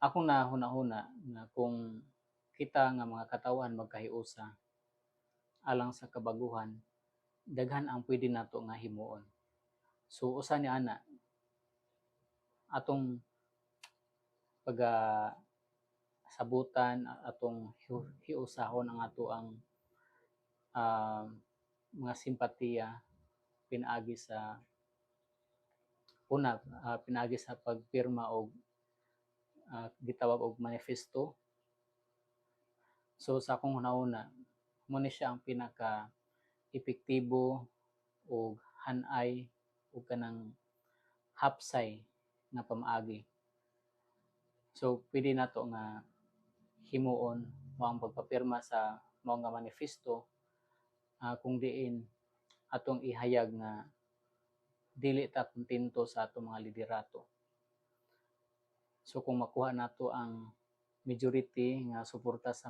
akong nahuna-huna nga kung kita nga mga katawan magkahiusa alang sa kabaguhan, daghan ang pwede nato nga himuon. So usa ni ana atong sabutan, atong hiusahon ang ato ang mga simpatiya pinaagi sa pinaagi sa pagpirma og gitawag og manifesto. So sa akong hunahuna, mo ni siya ang pinaka epektibo og han-ay ug kanang hapsay nga pamaagi. So pwede nato nga himuon mao ang pagpapirma sa mao nga manifesto kung diin atong ihayag nga dili ta kontento sa atong mga liderato. So kung makuha nato ang majority nga suporta sa